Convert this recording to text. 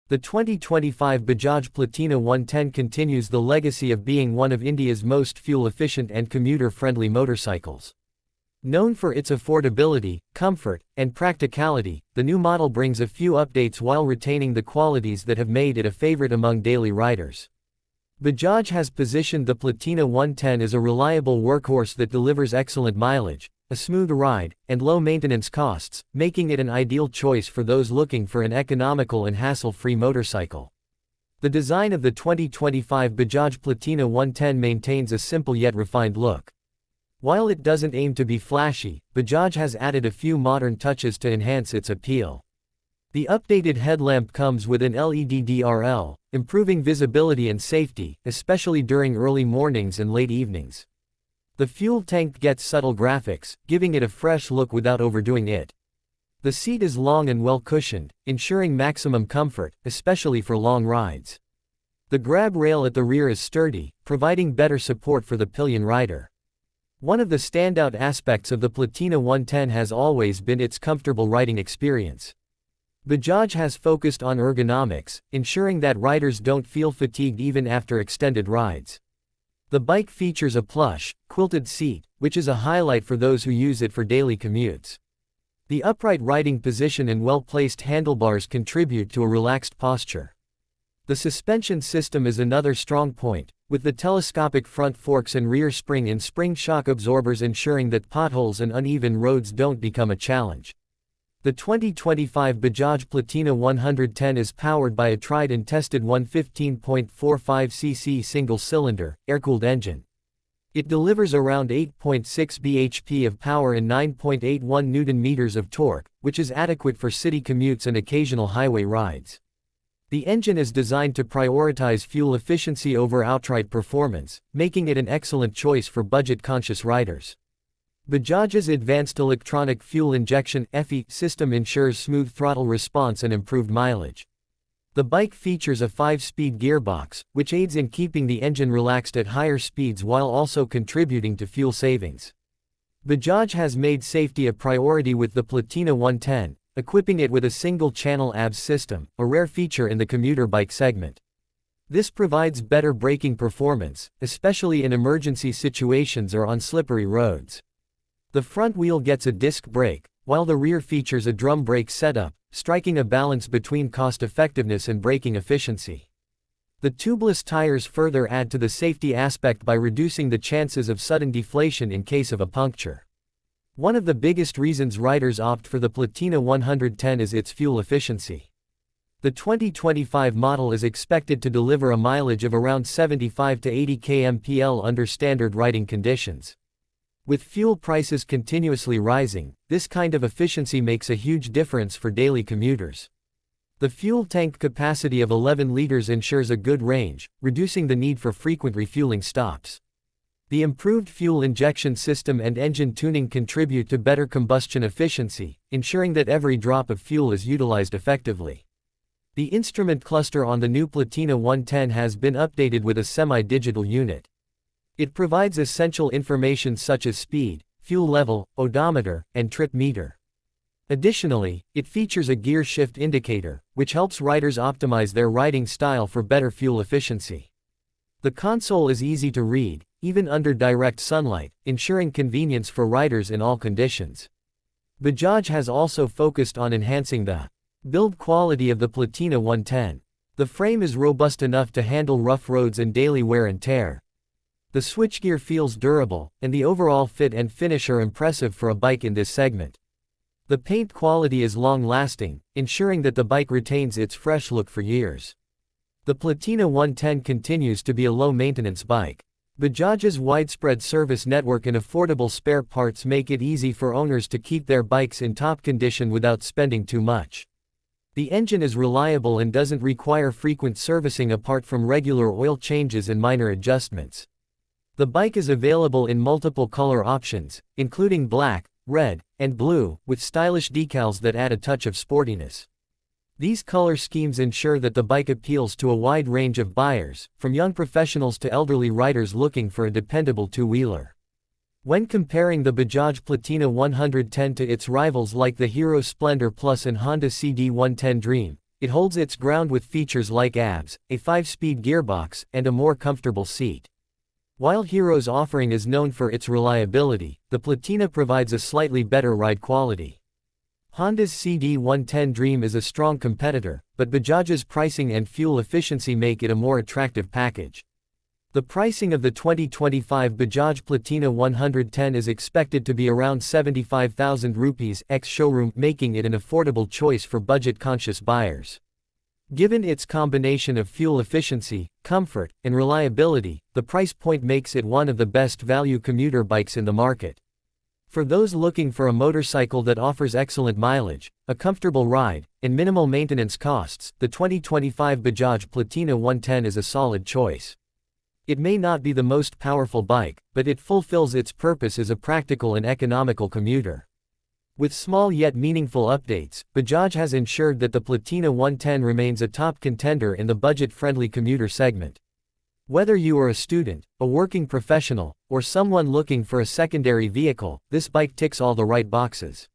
The 2025 Bajaj Platina 110 continues the legacy of being one of India's most fuel-efficient and commuter-friendly motorcycles. Known for its affordability, comfort, and practicality, the new model brings a few updates while retaining the qualities that have made it a favorite among daily riders. Bajaj has positioned the Platina 110 as a reliable workhorse that delivers excellent mileage, a smooth ride, and low maintenance costs, making it an ideal choice for those looking for an economical and hassle-free motorcycle. The design of the 2025 Bajaj Platina 110 maintains a simple yet refined look. While it doesn't aim to be flashy, Bajaj has added a few modern touches to enhance its appeal. The updated headlamp comes with an LED DRL, improving visibility and safety, especially during early mornings and late evenings. The fuel tank gets subtle graphics, giving it a fresh look without overdoing it. The seat is long and well cushioned, ensuring maximum comfort, especially for long rides. The grab rail at the rear is sturdy, providing better support for the pillion rider. One of the standout aspects of the Platina 110 has always been its comfortable riding experience. Bajaj has focused on ergonomics, ensuring that riders don't feel fatigued even after extended rides. The bike features a plush, quilted seat, which is a highlight for those who use it for daily commutes. The upright riding position and well-placed handlebars contribute to a relaxed posture. The suspension system is another strong point, with the telescopic front forks and rear spring and spring shock absorbers ensuring that potholes and uneven roads don't become a challenge. The 2025 Bajaj Platina 110 is powered by a tried and tested 115.45cc single-cylinder, air-cooled engine. It delivers around 8.6 bhp of power and 9.81 Nm of torque, which is adequate for city commutes and occasional highway rides. The engine is designed to prioritize fuel efficiency over outright performance, making it an excellent choice for budget-conscious riders. Bajaj's advanced electronic fuel injection (EFI) system ensures smooth throttle response and improved mileage. The bike features a 5-speed gearbox, which aids in keeping the engine relaxed at higher speeds while also contributing to fuel savings. Bajaj has made safety a priority with the Platina 110, equipping it with a single-channel ABS system, a rare feature in the commuter bike segment. This provides better braking performance, especially in emergency situations or on slippery roads. The front wheel gets a disc brake, while the rear features a drum brake setup, striking a balance between cost-effectiveness and braking efficiency. The tubeless tires further add to the safety aspect by reducing the chances of sudden deflation in case of a puncture. One of the biggest reasons riders opt for the Platina 110 is its fuel efficiency. The 2025 model is expected to deliver a mileage of around 75 to 80 kmpl under standard riding conditions. With fuel prices continuously rising, this kind of efficiency makes a huge difference for daily commuters. The fuel tank capacity of 11 liters ensures a good range, reducing the need for frequent refueling stops. The improved fuel injection system and engine tuning contribute to better combustion efficiency, ensuring that every drop of fuel is utilized effectively. The instrument cluster on the new Platina 110 has been updated with a semi-digital unit. It provides essential information such as speed, fuel level, odometer, and trip meter. Additionally, it features a gear shift indicator, which helps riders optimize their riding style for better fuel efficiency. The console is easy to read, even under direct sunlight, ensuring convenience for riders in all conditions. Bajaj has also focused on enhancing the build quality of the Platina 110. The frame is robust enough to handle rough roads and daily wear and tear. The switchgear feels durable, and the overall fit and finish are impressive for a bike in this segment. The paint quality is long-lasting, ensuring that the bike retains its fresh look for years. The Platina 110 continues to be a low-maintenance bike. Bajaj's widespread service network and affordable spare parts make it easy for owners to keep their bikes in top condition without spending too much. The engine is reliable and doesn't require frequent servicing apart from regular oil changes and minor adjustments. The bike is available in multiple color options, including black, red, and blue, with stylish decals that add a touch of sportiness. These color schemes ensure that the bike appeals to a wide range of buyers, from young professionals to elderly riders looking for a dependable two-wheeler. When comparing the Bajaj Platina 110 to its rivals like the Hero Splendor Plus and Honda CD110 Dream, It holds its ground with features like ABS, a 5-speed gearbox, and a more comfortable seat. While Hero's offering is known for its reliability, the Platina provides a slightly better ride quality. Honda's CD110 Dream is a strong competitor, but Bajaj's pricing and fuel efficiency make it a more attractive package. The pricing of the 2025 Bajaj Platina 110 is expected to be around 75,000 rupees ex-showroom, making it an affordable choice for budget-conscious buyers. Given its combination of fuel efficiency, comfort, and reliability, the price point makes it one of the best value commuter bikes in the market. For those looking for a motorcycle that offers excellent mileage, a comfortable ride, and minimal maintenance costs, the 2025 Bajaj Platina 110 is a solid choice. It may not be the most powerful bike, but it fulfills its purpose as a practical and economical commuter. With small yet meaningful updates, Bajaj has ensured that the Platina 110 remains a top contender in the budget-friendly commuter segment. Whether you are a student, a working professional, or someone looking for a secondary vehicle, this bike ticks all the right boxes.